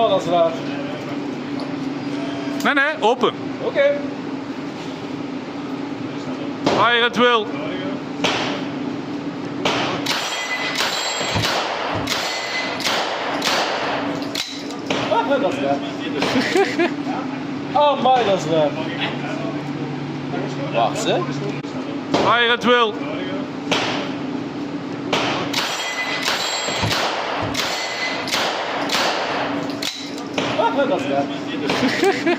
Oh, dat is waar. Nee, open. Oké. Fire at will. Ah, dat is waar. Oh, my, dat is waar. Wacht, hè. Fire at will. Ah, dat is waar.